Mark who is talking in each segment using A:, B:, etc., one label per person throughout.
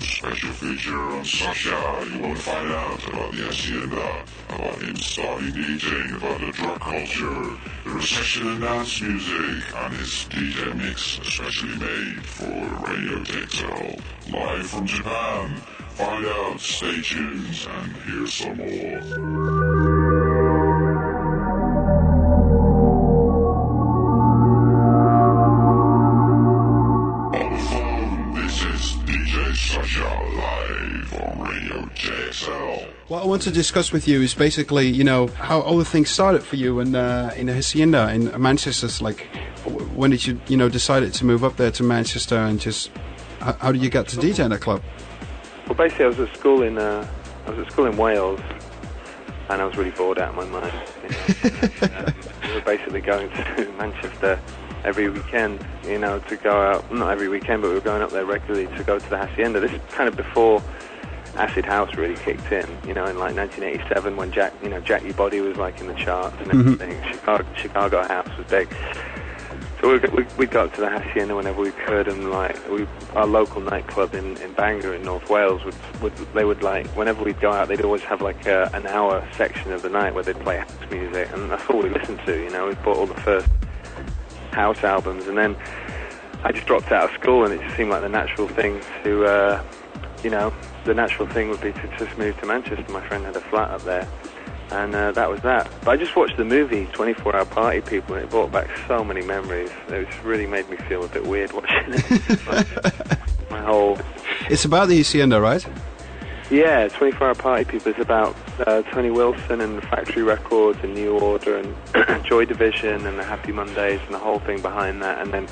A: special feature on Sasha. You want to find out about the Hacienda, about him starting DJing, about the drug culture, the recession and dance music, and his DJ mix especially made for Radio JXL. Live from Japan. Find out, stay tuned, and hear some more.
B: What I want to discuss with you is basically, how all the things started for you in the Hacienda in Manchester. Like, when did you, decided to move up there to Manchester, and just how did you get to DJ in that club?
C: Well, basically, I was at school in Wales, and I was really bored out of my mind. We were basically going to Manchester every weekend, to go out. Not every weekend, but we were going up there regularly to go to the Hacienda. This is kind of before acid house really kicked in, in like 1987 when Jack Your Body was like in the charts and everything. Chicago house was big. So we'd go up to the Hacienda whenever we could, and our local nightclub in Bangor in North Wales would like, whenever we'd go out, they'd always have like an hour section of the night where they'd play house music, and that's all we listened to. We bought all the first house albums, and then I just dropped out of school, and it just seemed like the natural thing to, the natural thing would be to just move to Manchester. My friend had a flat up there, and that was that. But I just watched the movie 24 Hour Party People, and it brought back so many memories. It just really made me feel a bit weird watching it. My whole...
B: It's about the Hacienda, right?
C: Yeah, 24 Hour Party People is about Tony Wilson and the Factory Records and New Order and Joy Division and the Happy Mondays and the whole thing behind that. And then,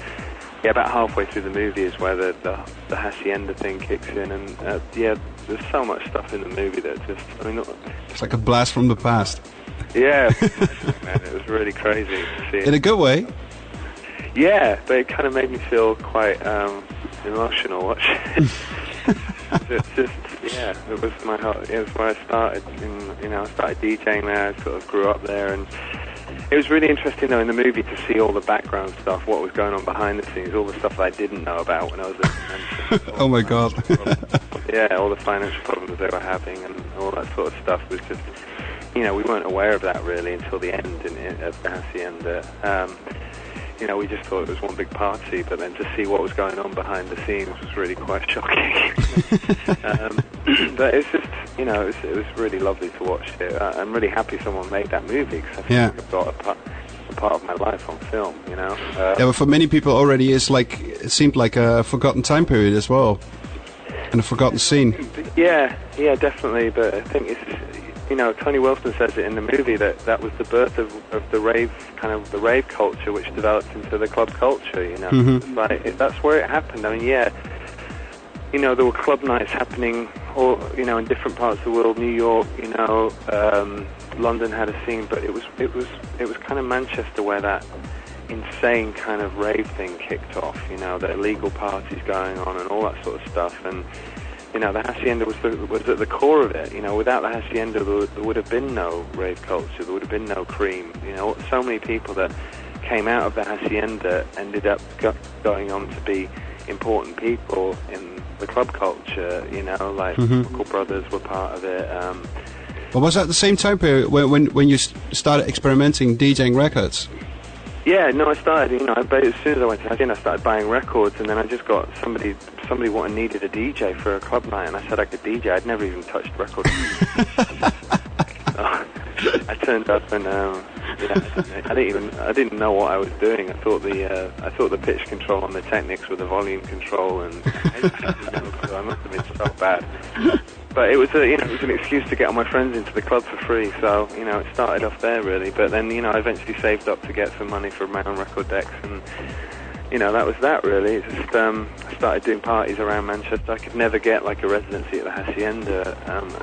C: about halfway through the movie is where the Hacienda thing kicks in. And, there's so much stuff in the movie that
B: it's like a blast from the past.
C: Yeah, man, it was really crazy to see it.
B: In a good way?
C: Yeah, but it kind of made me feel quite emotional watching it. It's just, it was it was where I started. I started DJing there. I sort of grew up there, and it was really interesting though in the movie to see all the background stuff, what was going on behind the scenes, all the stuff that I didn't know about when I was at
B: Oh my God.
C: All the financial problems they were having and all that sort of stuff was just, we weren't aware of that really until the end of the Hacienda. We just thought it was one big party, but then to see what was going on behind the scenes was really quite shocking. But it's just, it was really lovely to watch it. I'm really happy someone made that movie, because I think I've got a part of my life on film,
B: but for many people already it seemed like a forgotten time period as well, and a forgotten scene.
C: Yeah, definitely, but I think it's... Tony Wilson says it in the movie that was the birth of the rave, kind of the rave culture, which developed into the club culture, that's where it happened. I mean, there were club nights happening all, in different parts of the world. New York, London had a scene, but it was kind of Manchester where that insane kind of rave thing kicked off, the illegal parties going on and all that sort of stuff, and the Hacienda was at the core of it. Without the Hacienda, there would have been no rave culture. There would have been no cream. So many people that came out of the Hacienda ended up going on to be important people in the club culture. Like Local Brothers were part of it.
B: But was that the same time period when you started experimenting, DJing records?
C: Yeah, no, I started, but as soon as I went to Hacienda, I started buying records, and then I just got somebody needed a DJ for a club night, and I said I could DJ. I'd never even touched records. I turned up and I didn't know what I was doing. I thought the pitch control on the Technics were the volume control, and I must have been so bad. But it was an excuse to get all my friends into the club for free. So it started off there really. But then I eventually saved up to get some money for my own record decks, and that was that really. It's just I started doing parties around Manchester. I could never get like a residency at the Hacienda.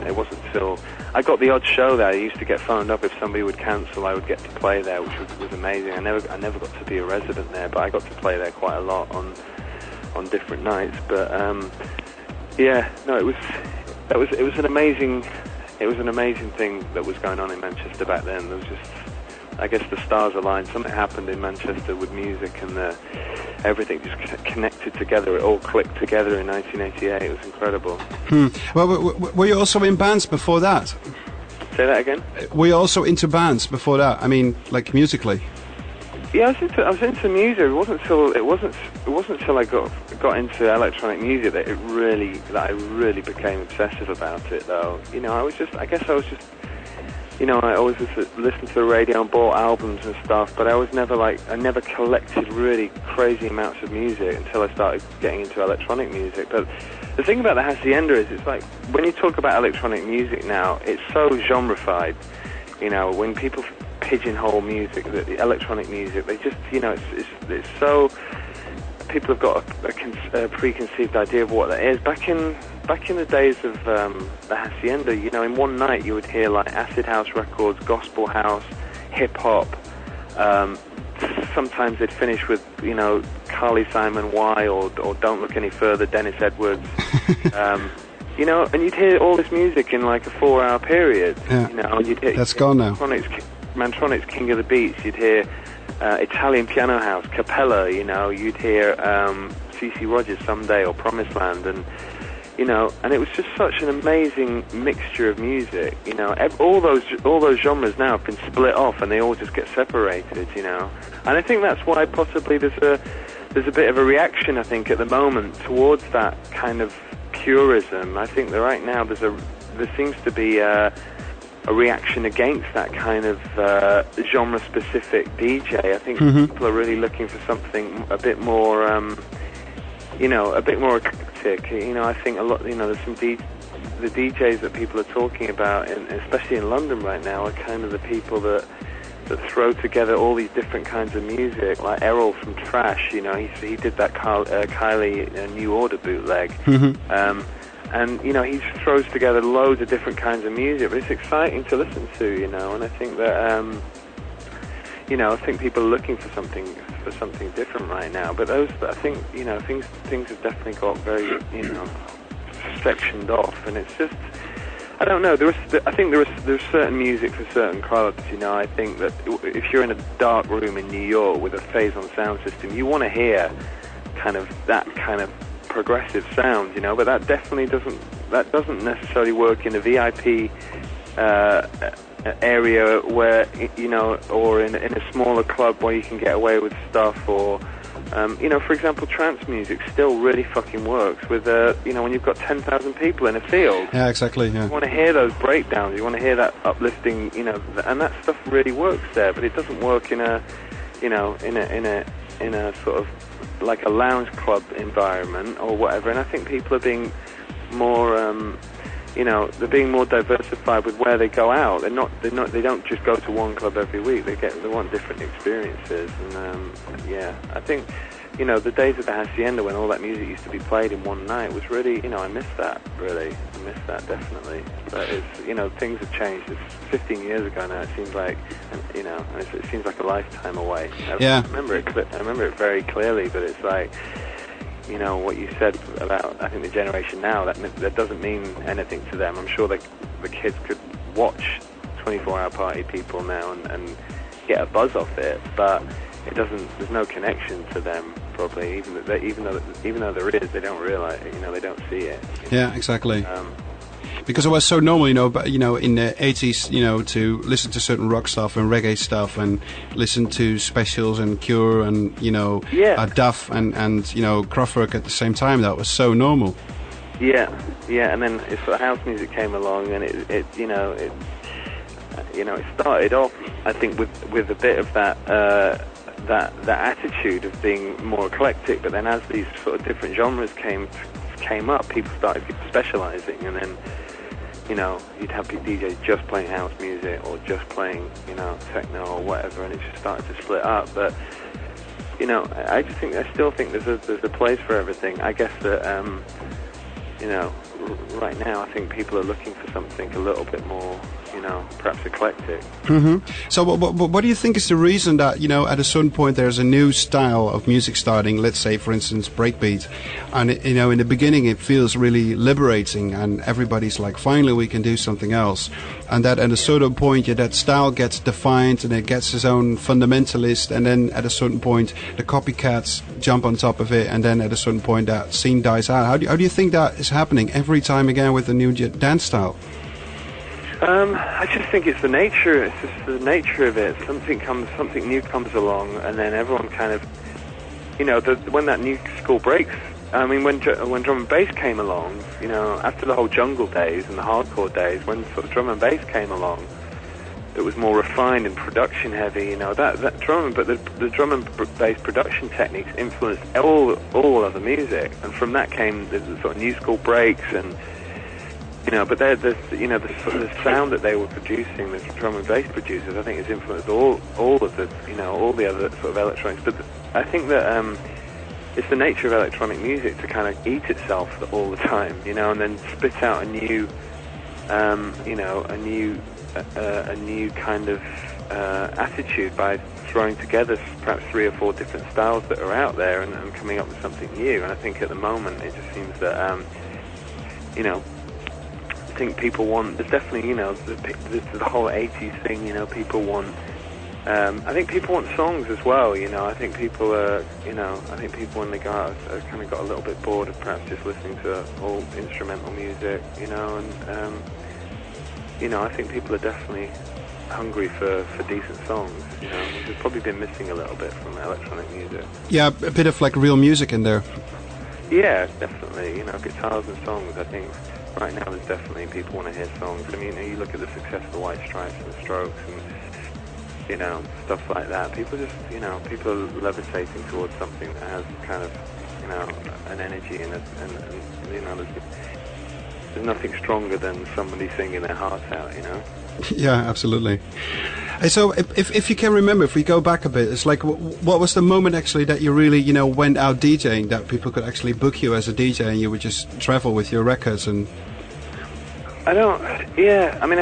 C: It wasn't till I got the odd show there. I used to get phoned up if somebody would cancel. I would get to play there, which was amazing. I never got to be a resident there, but I got to play there quite a lot on different nights. But it was an amazing thing that was going on in Manchester back then. There was just, I guess the stars aligned. Something happened in Manchester with music, and everything just connected together. It all clicked together in 1988. It was incredible.
B: Well, were you also in bands before that?
C: Say that again?
B: Were you also into bands before that? I mean, like musically?
C: Yeah, I was into music. It wasn't till I got into electronic music that I really became obsessive about it. Though, you know, I always listened to the radio and bought albums and stuff, but I never collected really crazy amounts of music until I started getting into electronic music. But the thing about the Hacienda is, it's like, when you talk about electronic music now, it's so genreified. You know, when people pigeonhole music, the electronic music, they just, you know, it's so, people have got a preconceived idea of what that is. Back in the days of the Hacienda, you know, in one night you would hear like acid house records, gospel house, hip hop. Sometimes they'd finish with, you know, Carly Simon Wild or Don't Look Any Further, Dennis Edwards. You know, and you'd hear all this music in like a 4-hour period.
B: Yeah.
C: You know, and you'd hear,
B: that's gone now.
C: Mantronic's King of the Beats. You'd hear Italian Piano House, Capella. You know, you'd hear C.C. Rogers Someday or Promised Land, and you know, and it was just such an amazing mixture of music. You know, all those genres now have been split off, and they all just get separated. You know, and I think that's why possibly there's a bit of a reaction, I think, at the moment towards that kind of purism. I think that right now there seems to be a reaction against that kind of genre-specific DJ. I think people are really looking for something a bit more, you know, a bit more eclectic. You know, I think a lot, you know, there's the DJs that people are talking about, and especially in London right now, are kind of the people that throw together all these different kinds of music, like Errol from Trash. You know, he did that Kylie New Order bootleg. And, you know, he throws together loads of different kinds of music, but it's exciting to listen to, you know, and I think that, you know, I think people are looking for something different right now, but I think, you know, things have definitely got very, you know, sectioned off, and it's just, I don't know, I think there's certain music for certain clubs, you know. I think that if you're in a dark room in New York with a phase-on sound system, you want to hear that kind of progressive sound, you know, but that definitely doesn't necessarily work in a VIP area where, you know, or in a smaller club where you can get away with stuff, or you know, for example, trance music still really fucking works with you know, when you've got 10,000 people in a field.
B: Yeah, exactly. Yeah.
C: You want to hear those breakdowns, you want to hear that uplifting, you know, and that stuff really works there, but it doesn't work in a, you know, in a sort of like a lounge club environment or whatever. And I think people are being more, you know, they're being more diversified with where they go out. They don't just go to one club every week. They want different experiences. And yeah, I think, you know, the days of the Hacienda when all that music used to be played in one night was really, you know, I miss that, really. I miss that, definitely. But it's, you know, things have changed. It's 15 years ago now, it seems like, you know, it seems like a lifetime away.
B: Yeah.
C: I remember it very clearly, but it's like, you know, what you said about, I think, the generation now, that doesn't mean anything to them. I'm sure the kids could watch 24-hour party people now and get a buzz off it, but it doesn't. There's no connection to them, probably. Even though there is, they don't realize it. You know, they don't see it.
B: Yeah, exactly. Because it was so normal, you know, but you know, in the 80s, you know, to listen to certain rock stuff and reggae stuff, and listen to Specials and Cure and, you know, Duff and you know, Kraftwerk at the same time. That was so normal. Yeah, and then house music came along, and it you know, it started off, I think, with a bit of that attitude of being more eclectic, but then as these sort of different genres came up, people started specializing, and then, you know, you'd have DJs just playing house music or just playing, you know, techno or whatever, and it just started to split up. But, you know, I still think there's a place for everything. I guess that, you know, right now I think people are looking for something a little bit more, you
C: perhaps eclectic.
B: So what do you think is the reason that, at a certain point there's a new style of music starting, let's say, for instance, breakbeat, and, in the beginning it feels really liberating and everybody's like, finally we can do something else. And that at a certain point, that style gets defined and it gets its own fundamentalist, and then at a certain point the copycats jump on top of it, and then at a certain point that scene dies out. How do you think that is happening every time again with a new dance style?
C: I just think it's the nature. It's just the nature of it. Something new comes along, and then everyone kind of, when that new school breaks. I mean, when drum and bass came along, after the whole jungle days and the hardcore days, when sort of drum and bass came along, it was more refined and production heavy. That drum, but the drum and bass production techniques influenced all other music, and from that came the sort of new school breaks and. But the sound that they were producing, the drum and bass producers, I think has influenced all of the, all the other sort of electronics. But I think that it's the nature of electronic music to kind of eat itself all the time, and then spit out a new kind of attitude by throwing together perhaps 3 or 4 different styles that are out there and coming up with something new. And I think at the moment it just seems that, I think people want, there's definitely, the whole 80s thing, people want, I think people want songs as well, I think people are, I think people when they go out have kind of got a little bit bored of perhaps just listening to all instrumental music, and, I think people are definitely hungry for decent songs, which has probably been missing a little bit from electronic music.
B: Yeah, a bit of like real music in there.
C: Yeah, definitely, guitars and songs, I think. Right now, there's definitely people want to hear songs. I mean, you look at the success of the White Stripes and the Strokes and, stuff like that. People just, people are levitating towards something that has kind of, an energy and there's nothing stronger than somebody singing their heart out,
B: Yeah, absolutely. So if you can remember, if we go back a bit, it's like, what was the moment actually that you really, went out DJing, that people could actually book you as a DJ and you would just travel with your records and...
C: I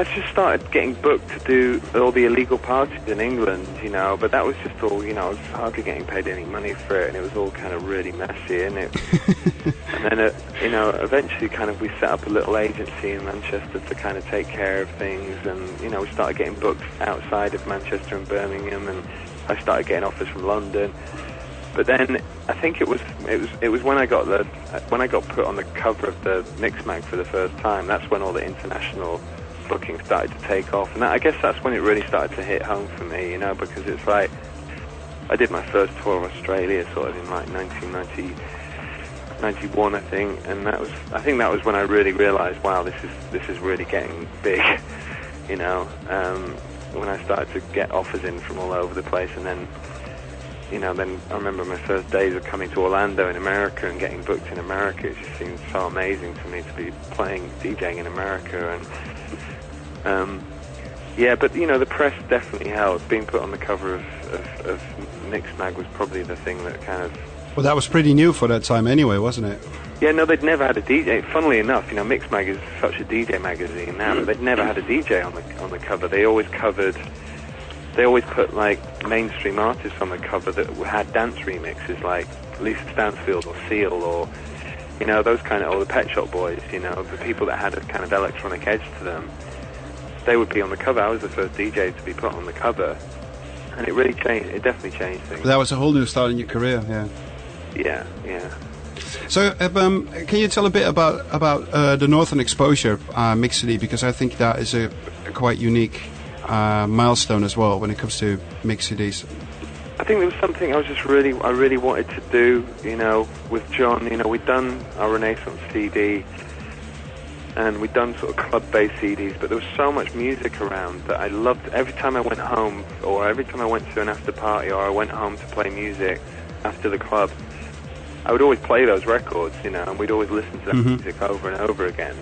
C: just started getting booked to do all the illegal parties in England, but that was just all, I was hardly getting paid any money for it, and it was all kind of really messy, and then, eventually kind of we set up a little agency in Manchester to kind of take care of things, and, we started getting booked outside of Manchester and Birmingham, and I started getting offers from London. But then I think it was when I got put on the cover of the Mix Mag for the first time. That's when all the international bookings started to take off, and I guess that's when it really started to hit home for me, because it's like I did my first tour of Australia sort of in like 1991, I think, and that was when I really realised, wow, this is really getting big, when I started to get offers in from all over the place, and then. Then I remember my first days of coming to Orlando in America and getting booked in America. It just seemed so amazing to me to be DJing in America. And but the press definitely helped. Being put on the cover of Mix Mag was probably the thing that kind of...
B: Well, that was pretty new for that time anyway, wasn't it?
C: Yeah, no, they'd never had a DJ. Funnily enough, Mix Mag is such a DJ magazine now, but they'd never had a DJ on the cover. They always put like mainstream artists on the cover that had dance remixes, like Lisa Stansfield or Seal or those kind of, or the Pet Shop Boys, the people that had a kind of electronic edge to them. They would be on the cover. I was the first DJ to be put on the cover, and it really changed. It definitely changed things.
B: That was a whole new start in your career, yeah.
C: Yeah.
B: So, can you tell a bit about the Northern Exposure mix CD, because I think that is a quite unique milestone as well when it comes to mix CDs.
C: I think there was something I really wanted to do, with John. We'd done our Renaissance CD, and we'd done sort of club-based CDs, but there was so much music around that I loved. Every time I went home, or every time I went to an after party, or I went home to play music after the club, I would always play those records, and we'd always listen to that music over and over again.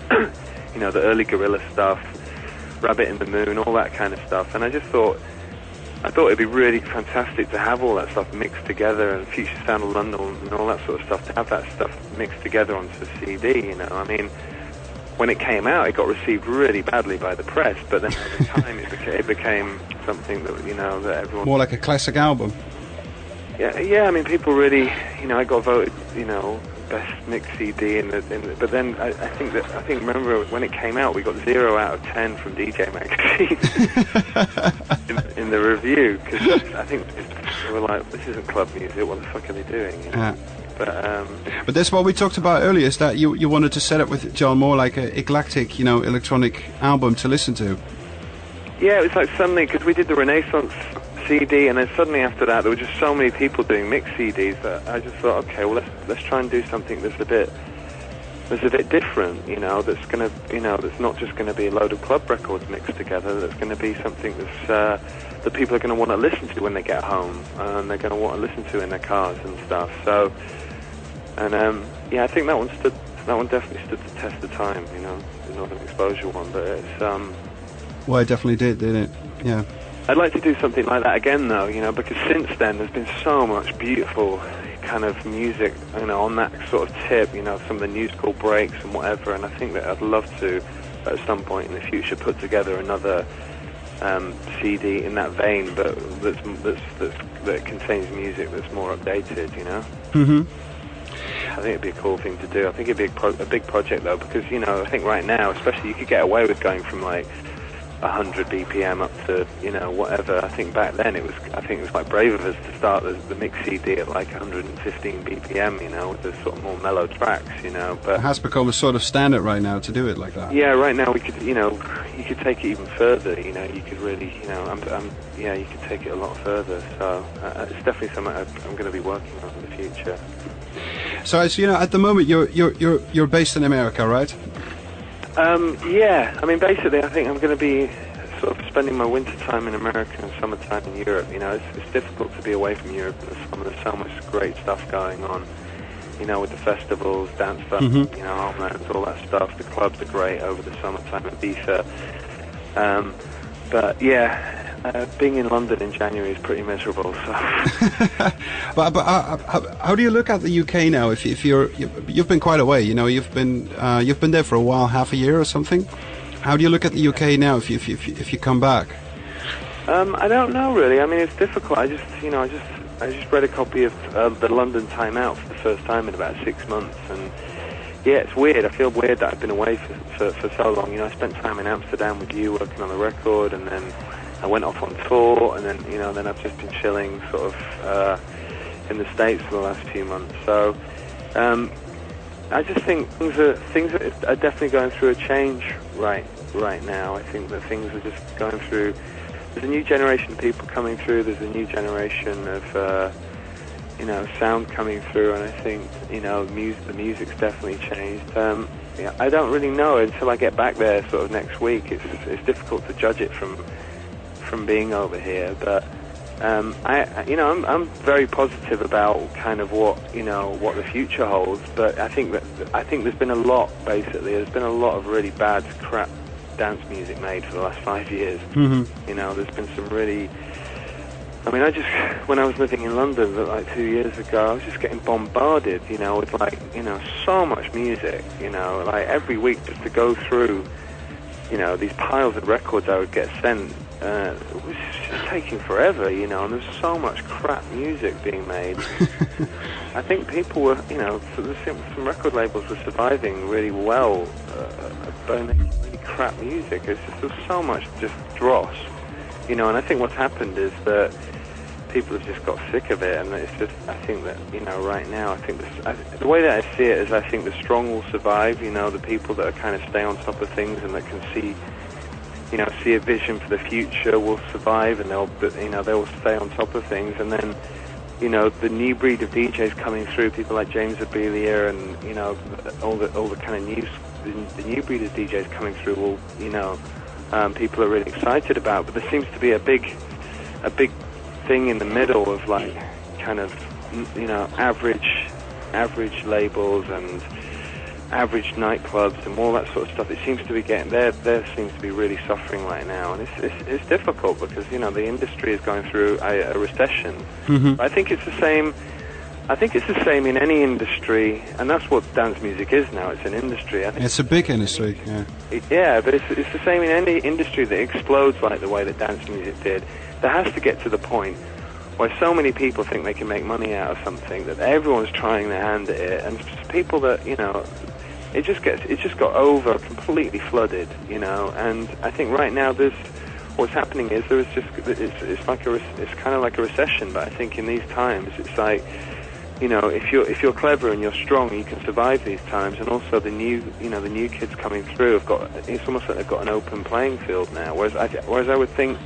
C: The early Gorilla stuff, Rabbit in the Moon, all that kind of stuff. And I thought it'd be really fantastic to have all that stuff mixed together, and Future Sound of London and all that sort of stuff, to have that stuff mixed together onto a CD, I mean, when it came out, it got received really badly by the press, but then over time it became something that, you know, that everyone...
B: More like a classic album.
C: Yeah, I mean, people really, you know, I got voted, you know, best mix CD, but then I think remember when it came out, we got 0 out of 10 from DJ Magazine in the review, because I think they were like, this isn't club music, what the fuck are they doing? You know?
B: Yeah.
C: But
B: that's what we talked about earlier, is that you wanted to set up with John more like a eclectic, you know, electronic album to listen to.
C: Yeah, it was like suddenly, because we did the Renaissance CD, and then suddenly after that there were just so many people doing mix CDs that I just thought, okay, well let's try and do something that's a bit different, you know, that's gonna, you know, that's not just going to be a load of club records mixed together. That's going to be something that's that people are going to want to listen to when they get home, and they're going to want to listen to in their cars and stuff. So, and yeah, I think that one definitely stood the test of time, you know, the Northern Exposure one. But it's
B: well, it definitely did, didn't it? Yeah.
C: I'd like to do something like that again, though, you know, because since then there's been so much beautiful kind of music, you know, on that sort of tip, you know, some of the musical breaks and whatever, and I think that I'd love to, at some point in the future, put together another CD in that vein, but that contains music that's more updated, you know.
B: Mm-hmm.
C: I think it'd be a cool thing to do. I think it'd be a big project, though, because, you know, I think right now, especially, you could get away with going from like 100 BPM up to, you know, whatever. I think back then it was quite brave of us to start the mix CD at like 115 BPM, you know, with the sort of more mellow tracks, you know. But
B: it has become a sort of standard right now to do it like that.
C: Yeah, right now we could, you know, you could take it even further, you know. You could really, you know, yeah, you could take it a lot further. So it's definitely something I'm going to be working on in the future.
B: So, as you know, at the moment you're based in America, right?
C: Yeah, I mean, basically, I think I'm going to be sort of spending my winter time in America and summertime in Europe. You know, it's difficult to be away from Europe in the summer. There's so much great stuff going on, you know, with the festivals, dance fest, you know, Homelands, all that stuff. The clubs are great over the summertime at Ibiza. But yeah, being in London in January is pretty miserable. So.
B: but how do you look at the UK now? If you've been quite away, you know, you've been there for a while, half a year or something. How do you look at the UK now if you come back?
C: I don't know really. I mean, it's difficult. I just read a copy of the London Time Out for the first time in about 6 months, and yeah, it's weird. I feel weird that I've been away for so long. You know, I spent time in Amsterdam with you working on the record, and then I went off on tour, and then, you know, then I've just been chilling sort of in the States for the last few months. So I just think things are definitely going through a change right now. I think that things are just going through. There's a new generation of people coming through. There's a new generation of you know, sound coming through, and I think, you know, the music's definitely changed. Yeah, I don't really know until I get back there sort of next week. It's difficult to judge it from being over here, but I'm very positive about kind of what the future holds. But I think there's been a lot of really bad crap dance music made for the last 5 years. You know, there's been some really, I mean, when I was living in London like 2 years ago, I was just getting bombarded, you know, with like, you know, so much music, you know, like every week just to go through, you know, these piles of records I would get sent. It was just taking forever, you know, and there's so much crap music being made. I think people were, you know, some record labels were surviving really well by making really crap music. There's so much just dross, you know, and I think what's happened is that people have just got sick of it, and it's just, I think that, you know, right now, I think the way that I see it is I think the strong will survive, you know, the people that are kind of stay on top of things and that can see a vision for the future will survive, and they'll stay on top of things. And then, you know, the new breed of DJs coming through, people like James Abelia, and, you know, all the kind of the new breed of DJs coming through will, you know, people are really excited about. But there seems to be a big thing in the middle of like kind of, you know, average labels and average nightclubs and all that sort of stuff. It seems to be there seems to be really suffering right now, and it's difficult because, you know, the industry is going through a recession. I think it's the same I think it's the same in any industry, and that's what dance music is now. It's an industry. I think
B: It's a big industry, yeah.
C: Yeah, but it's the same in any industry that explodes like the way that dance music did. There has to get to the point where so many people think they can make money out of something that everyone's trying their hand at it, and people that, you know, it just got completely flooded, you know. And I think right now what's happening is it's kind of like a recession. But I think in these times it's like, you know, if you're clever and you're strong, you can survive these times. And also the new kids coming through it's almost like they've got an open playing field now. Whereas I would think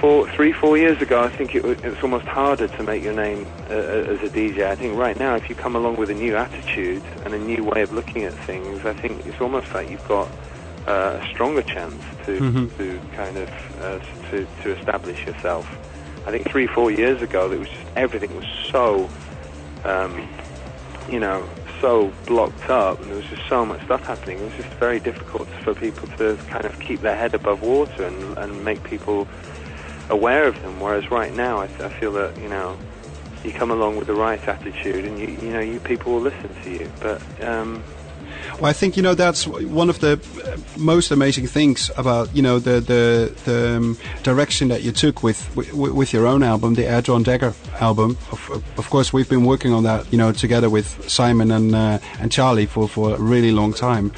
C: 3-4 years ago, I think it's almost harder to make your name as a DJ. I think right now, if you come along with a new attitude and a new way of looking at things, I think it's almost like you've got a stronger chance to kind of to establish yourself. I think 3-4 years ago, everything was so, you know, so blocked up, and there was just so much stuff happening. It was just very difficult for people to kind of keep their head above water and make people aware of them. Whereas right now, I feel that, you know, you come along with the right attitude, and you people will listen to you. But
B: well, I think, you know, that's one of the most amazing things about, you know, the direction that you took with your own album, the Air Drawn Dagger album. Of course, we've been working on that, you know, together with Simon and Charlie for a really long time.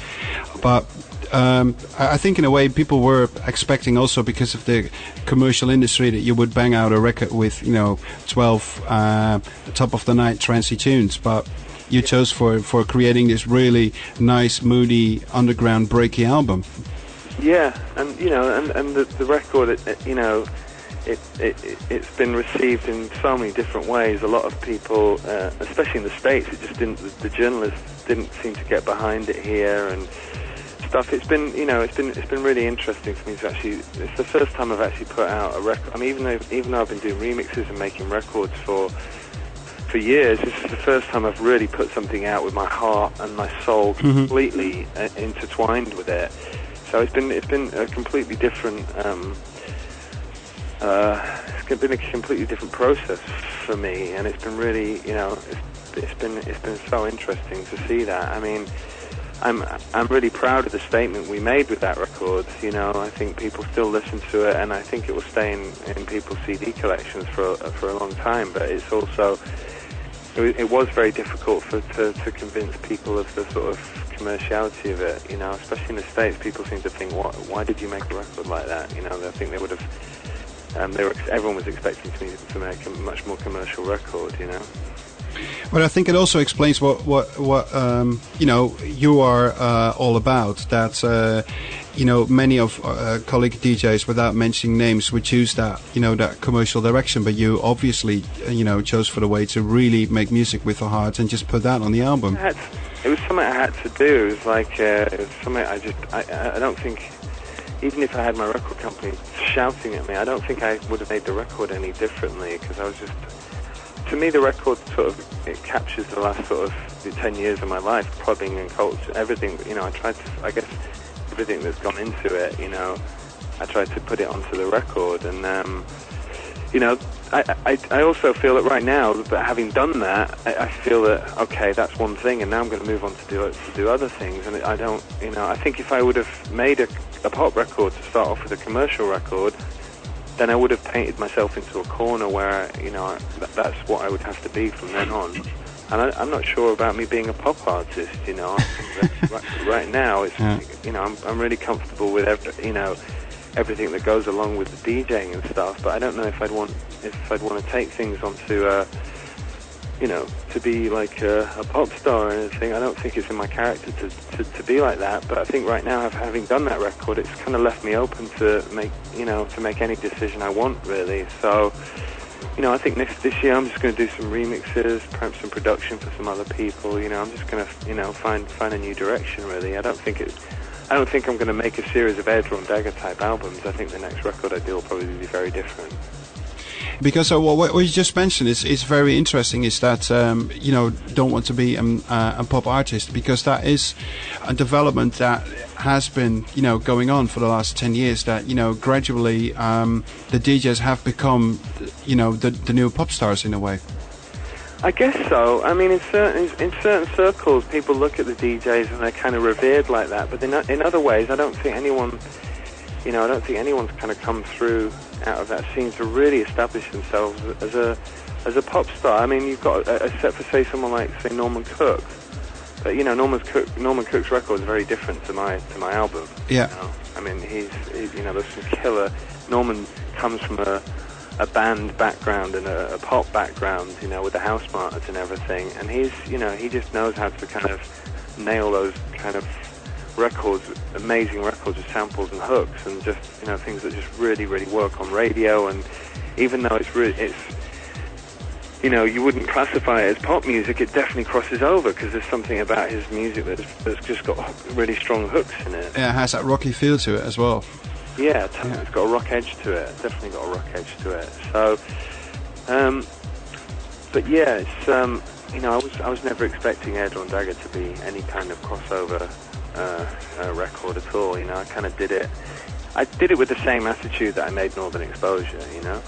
B: But I think in a way people were expecting also, because of the commercial industry, that you would bang out a record with, you know, 12 top of the night trancey tunes, but you chose for creating this really nice, moody, underground, breaky album.
C: Yeah, and you know, and the record, you know, it's been received in so many different ways. A lot of people, especially in the States, the journalists didn't seem to get behind it here and stuff. It's been, you know, it's been really interesting for me to actually. It's the first time I've actually put out a record. I mean, even though I've been doing remixes and making records for years, this is the first time I've really put something out with my heart and my soul completely intertwined with it. So it's been a completely different. It's been a completely different process for me, and it's been really, you know, it's been so interesting to see that. I mean, I'm really proud of the statement we made with that record. You know, I think people still listen to it, and I think it will stay in people's CD collections for a long time. But it's also, it was very difficult to convince people of the sort of commerciality of it. You know, especially in the States, people seem to think, why did you make a record like that? You know, I think they would have. Everyone was expecting me to make a much more commercial record. You know.
B: Well, I think it also explains what you know, you are all about. That you know, many of colleague DJs, without mentioning names, would choose that, you know, that commercial direction. But you obviously, you know, chose for the way to really make music with the heart and just put that on the album.
C: It was something I had to do. It was like it was something I don't think. Even if I had my record company shouting at me, I don't think I would have made the record any differently, because I was just. To me, the record sort of, it captures the last sort of 10 years of my life, clubbing and culture, everything. You know, I guess everything that's gone into it, you know, I tried to put it onto the record. And, you know, I also feel that right now, that having done that, I feel that, okay, that's one thing, and now I'm going to move on to do other things. And I don't, you know, I think if I would have made a pop record to start off with a commercial record, then I would have painted myself into a corner where, you know, that's what I would have to be from then on. And I'm not sure about me being a pop artist, you know. I think that right now, it's, you know, I'm really comfortable with everything that goes along with the DJing and stuff. But I don't know if I'd want to take things onto, you know, to be like a pop star or anything. I don't think it's in my character to be like that. But I think right now, having done that record, it's kind of left me open to make any decision I want, really. So, you know, I think this year I'm just going to do some remixes, perhaps some production for some other people. You know, I'm just going to, you know, find a new direction, really. I don't think I'm going to make a series of Air Drawn Dagger type albums. I think the next record I do will probably be very different.
B: Because what you just mentioned is very interesting, is that you know, don't want to be a pop artist, because that is a development that has been, you know, going on for the last 10 years, that, you know, gradually the DJs have become, you know, the new pop stars in a way.
C: I guess so. I mean, in certain circles, people look at the DJs and they're kind of revered like that. But in other ways, I don't think anyone's kind of come through out of that scene to really establish themselves as a pop star. I mean, you've got except for say someone like say Norman Cook. But you know, Norman Cook's record is very different to my album.
B: Yeah.
C: You know? I mean, he's you know, there's some killer. Norman comes from a band background and a pop background, you know, with the house martins and everything. And he just knows how to kind of nail those kind of records, amazing records with samples and hooks and just, you know, things that just really, really work on radio. And even though it's you know, you wouldn't classify it as pop music, it definitely crosses over because there's something about his music that's just got really strong hooks in it.
B: Yeah, it has that rocky feel to it as well.
C: Yeah, it's got a rock edge to it. Definitely got a rock edge to it. So, but yeah, it's you know, I was never expecting Air Drawn Dagger to be any kind of crossover record at all. You know, I kind of did it. I did it with the same attitude that I made Northern Exposure. You know.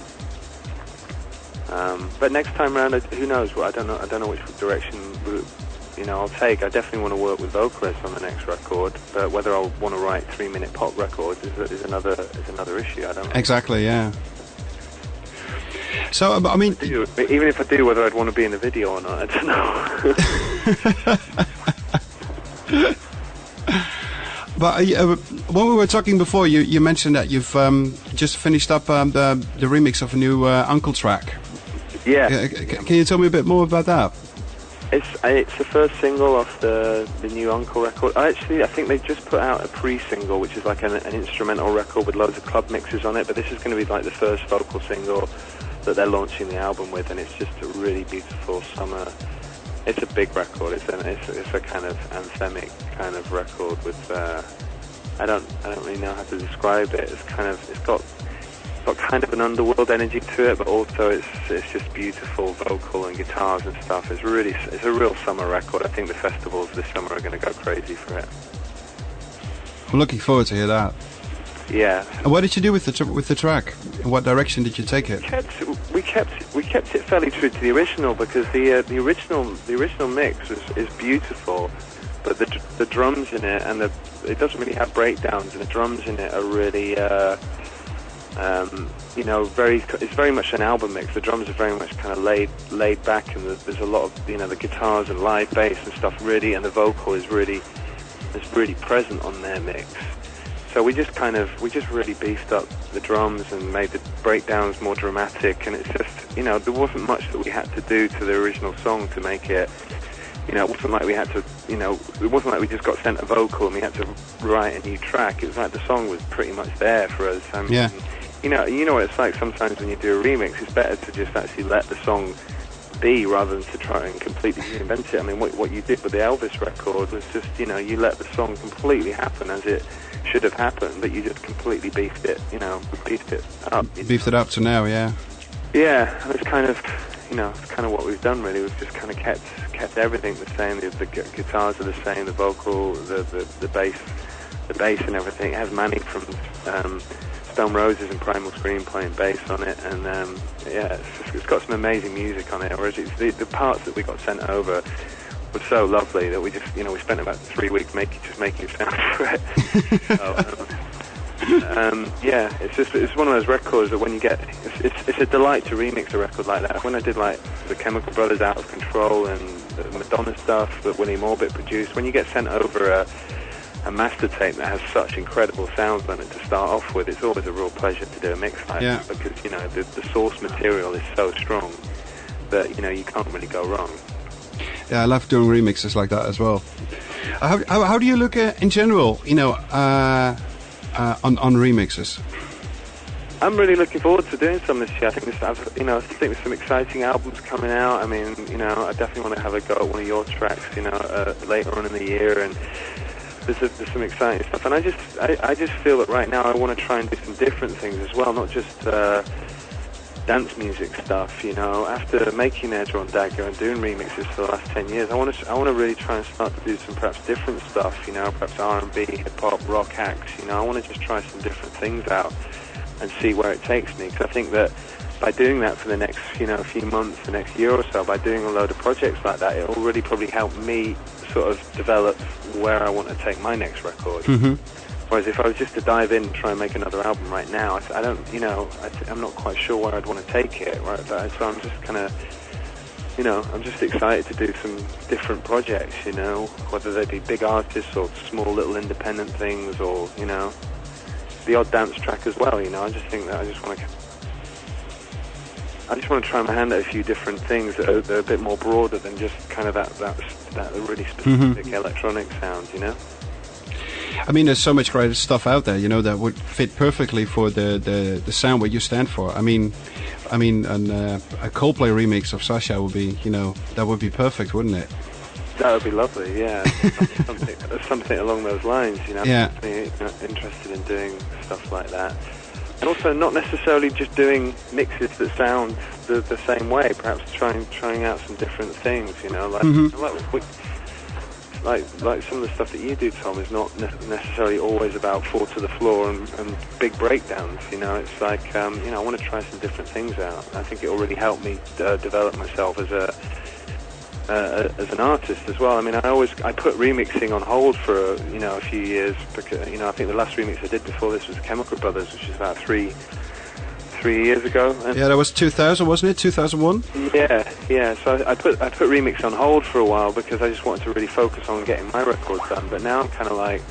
C: But next time around, who knows? Well, I don't know which direction you know I'll take. I definitely want to work with vocalists on the next record, but whether I'll want to write 3-minute pop records is another issue. I don't know.
B: Exactly. Yeah. So I mean,
C: even if I do, whether I'd want to be in the video or not, I don't know.
B: But when we were talking before, you mentioned that you've just finished up the remix of a new Uncle track.
C: Yeah.
B: Can you tell me a bit more about that?
C: It's the first single off the new Uncle record. I think they just put out a pre-single, which is like an instrumental record with loads of club mixes on it. But this is going to be like the first vocal single that they're launching the album with, and it's just a really beautiful summer. It's a big record. It's a kind of anthemic kind of record with I don't really know how to describe it. It's got kind of an underworld energy to it, but also it's just beautiful vocal and guitars and stuff. It's a real summer record. I think the festivals this summer are going to go crazy for it.
B: I'm looking forward to hear that.
C: Yeah.
B: And what did you do with the track? In what direction did you take it?
C: We kept it fairly true to the original because the original mix is beautiful, but the drums in it and it doesn't really have breakdowns, and the drums in it are really you know, it's very much an album mix. The drums are very much kind of laid back, and there's a lot of, you know, the guitars and live bass and stuff really, and the vocal is really present on their mix. So we just really beefed up the drums and made the breakdowns more dramatic, and it's just, you know, there wasn't much that we had to do to the original song to make it, you know, it wasn't like we had to, you know, it wasn't like we just got sent a vocal and we had to write a new track. It was like the song was pretty much there for us. I mean,
B: yeah.
C: You know what it's like sometimes when you do a remix, it's better to just actually let the song be rather than to try and completely reinvent it. I mean, what you did with the Elvis record was just, you know, you let the song completely happen as it should have happened, but you just completely beefed it up.
B: Beefed it up to now, yeah.
C: Yeah, and it's kind of, you know, it's kind of what we've done really. We've just kind of kept everything the same. The guitars are the same, the vocal, the bass and everything. It has Manny from Stone Roses and Primal Scream playing bass on it, and yeah, it's got some amazing music on it. Whereas the parts that we got sent over were so lovely that we just, you know, we spent about 3 weeks making sound for it. So, yeah, it's one of those records that when you get, it's a delight to remix a record like that. When I did like the Chemical Brothers Out of Control and the Madonna stuff that William Orbit produced, when you get sent over a master tape that has such incredible sounds on it to start off with, it's always a real pleasure to do a mix like that, because, you know, the source material is so strong that, you know, you can't really go wrong.
B: Yeah, I love doing remixes like that as well. How do you look at, in general, you know, on remixes?
C: I'm really looking forward to doing some this year. I think there's some exciting albums coming out. I mean, you know, I definitely want to have a go at one of your tracks, you know, later on in the year, and there's some exciting stuff. And I just feel that right now I want to try and do some different things as well, not just dance music stuff, you know. After making Air Drawn Dagger and doing remixes for the last 10 years, I want to really try and start to do some perhaps different stuff, you know, perhaps R&B, hip-hop, rock acts, you know. I want to just try some different things out and see where it takes me, because I think that by doing that for the next, few months, the next year or so, by doing a load of projects like that, it will really probably help me sort of develop where I want to take my next record.
B: Mm-hmm.
C: Whereas if I was just to dive in and try and make another album right now, I don't, I'm not quite sure where I'd want to take it, right? So I'm just kind of, I'm just excited to do some different projects, whether they be big artists or small little independent things, or, the odd dance track as well, I just think that I just want to try my hand at a few different things that are a bit more broader than just kind of that really specific electronic sound,
B: I mean, there's so much great stuff out there, that would fit perfectly for the sound what you stand for. I mean, a Coldplay remix of Sasha would be, that would be perfect, wouldn't it?
C: That would be lovely, yeah. something along those lines,
B: Yeah.
C: Interested in doing stuff like that. And also not necessarily just doing mixes that sound the same way, perhaps trying out some different things, like some of the stuff that you do, Tom, is not necessarily always about four to the floor and big breakdowns, it's like, I want to try some different things out. I think it will really help me develop myself as an artist as well. I mean, I put remixing on hold for a few years, because I think the last remix I did before this was Chemical Brothers, which is about three years ago. And
B: yeah, that was 2000, wasn't it? 2001.
C: Yeah. So I put remix on hold for a while because I just wanted to really focus on getting my records done. But now I'm kind of like,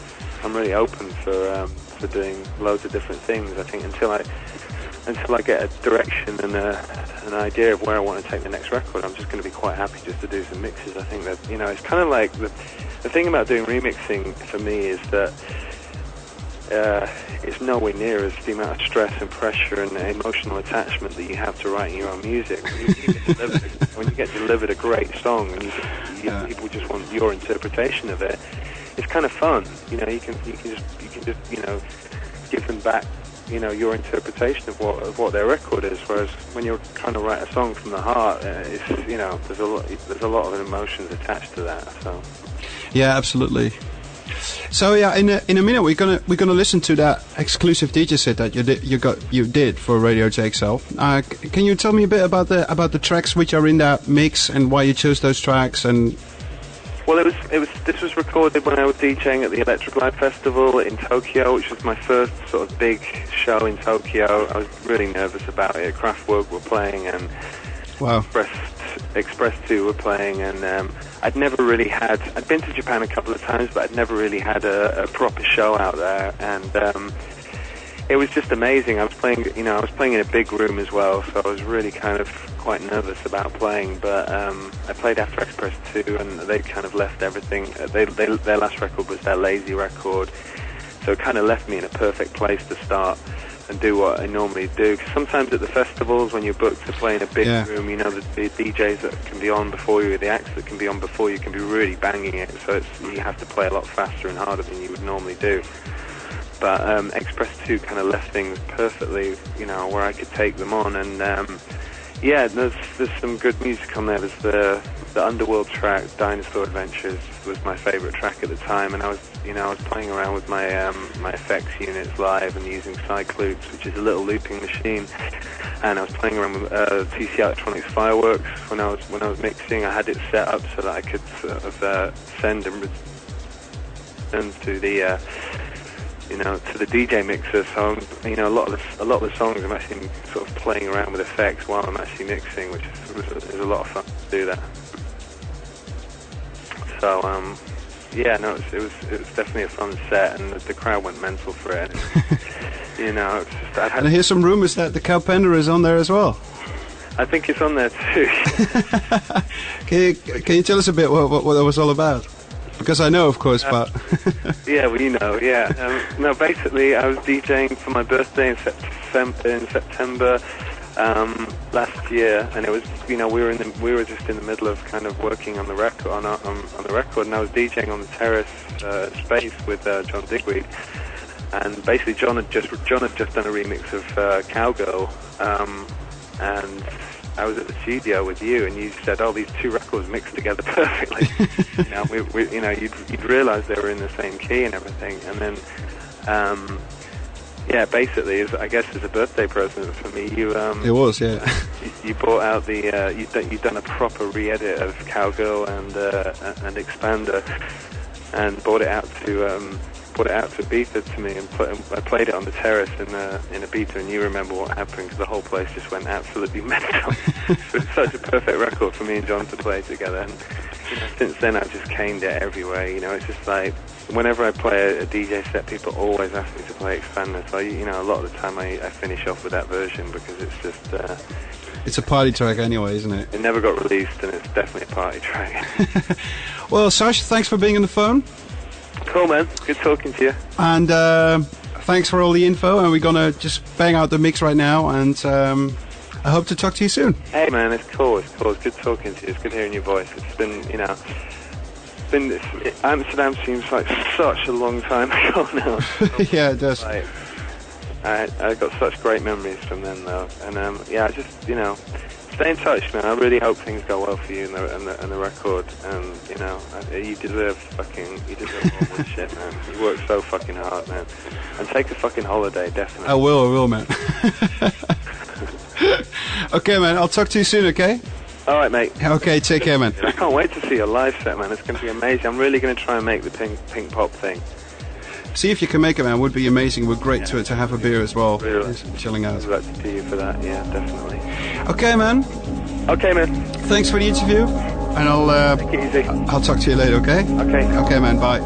C: I'm really open for doing loads of different things. I think until I get a direction and an idea of where I want to take the next record, I'm just going to be quite happy just to do some mixes. I think that, it's kind of like the thing about doing remixing for me is that it's nowhere near as the amount of stress and pressure and emotional attachment that you have to writing your own music. When you get delivered a great song and people just want your interpretation of it, it's kind of fun. You can just give them back your interpretation of what their record is. Whereas when you're trying to write a song from the heart, it's there's a lot of emotions attached to that. So
B: yeah, absolutely. So yeah, in a minute we're gonna listen to that exclusive DJ set that you did for Radio JXL. Can you tell me a bit about the tracks which are in that mix and why you chose those tracks? And
C: well, this was recorded when I was DJing at the Electric Light Festival in Tokyo, which was my first sort of big show in Tokyo. I was really nervous about it. Kraftwerk were playing and
B: wow.
C: Express 2 were playing, and I'd been to Japan a couple of times, but I'd never really had a proper show out there, and it was just amazing. I was playing in a big room as well, so I was really kind of quite nervous about playing, but I played after Express 2, and they kind of left everything. Their last record was their Lazy record, so it kind of left me in a perfect place to start and do what I normally do. 'Cause sometimes at the festivals, when you're booked to play in a big room, the DJs that can be on before you, the acts that can be on before you, can be really banging it. So you have to play a lot faster and harder than you would normally do. But Express 2 kind of left things perfectly, where I could take them on. And there's some good music on there. There's the Underworld track, Dinosaur Adventures, was my favourite track at the time, and I was playing around with my effects units live and using Cycloops, which is a little looping machine, and I was playing around with TC Electronics Fireworks when I was mixing. I had it set up so that I could sort of send and return to the to the DJ mixer. So a lot of the songs I'm actually sort of playing around with effects while I'm actually mixing, which is a lot of fun to do that. So it was definitely a fun set, and the crowd went mental for it. And I hear
B: some rumors that the Cow Panda is on there as well.
C: I think it's on there too.
B: Can you tell us a bit what that was all about? Because I know, of course, but
C: yeah, well, yeah. No, basically, I was DJing for my birthday in September last year, and it was, we were just in the middle of kind of working on the record, on the record, and I was DJing on the terrace space with John Digweed, and basically John had just done a remix of Cowgirl, and I was at the studio with you, and you said, "Oh, these two records mixed together perfectly." You'd realise they were in the same key and everything, and then Yeah, basically, I guess as a birthday present for me,
B: It was, yeah.
C: you brought out the you'd done a proper re-edit of Cowgirl and Expander, and brought it out to Ibiza to me, and I played it on the terrace in Ibiza, and you remember what happened, because the whole place just went absolutely mental. It was such a perfect record for me and John to play together, and since then I've just caned it everywhere. It's just like, whenever I play a DJ set, people always ask me to play Expander, so a lot of the time I finish off with that version, because it's just...
B: it's a party track anyway, isn't it?
C: It never got released, and it's definitely a party track.
B: Well, Sasha, thanks for being on the phone.
C: Cool, man. Good talking to you.
B: And thanks for all the info, and we're going to just bang out the mix right now, and I hope to talk to you soon.
C: Hey, man, it's cool. It's good talking to you. It's good hearing your voice. It's been, Amsterdam seems like such a long time ago now.
B: Yeah, it does.
C: Like, I got such great memories from then, though. And, I just, stay in touch, man. I really hope things go well for you and the record. And you deserve all this shit, man. You work so fucking hard, man. And take a fucking holiday, definitely.
B: I will, man. Okay, man. I'll talk to you soon. Okay.
C: All right, mate.
B: Okay, take care, man.
C: I can't wait to see your live set, man. It's going to be amazing. I'm really going to try and make the pink pop thing.
B: See if you can make it, man. Would be amazing. We're great to have a beer as well.
C: Really?
B: Just chilling out.
C: I'd like to see you for that. Yeah, definitely.
B: Okay, man.
C: Okay, man.
B: Thanks for the interview, and
C: Take it easy.
B: I'll talk to you later. Okay.
C: Okay.
B: Okay, man. Bye.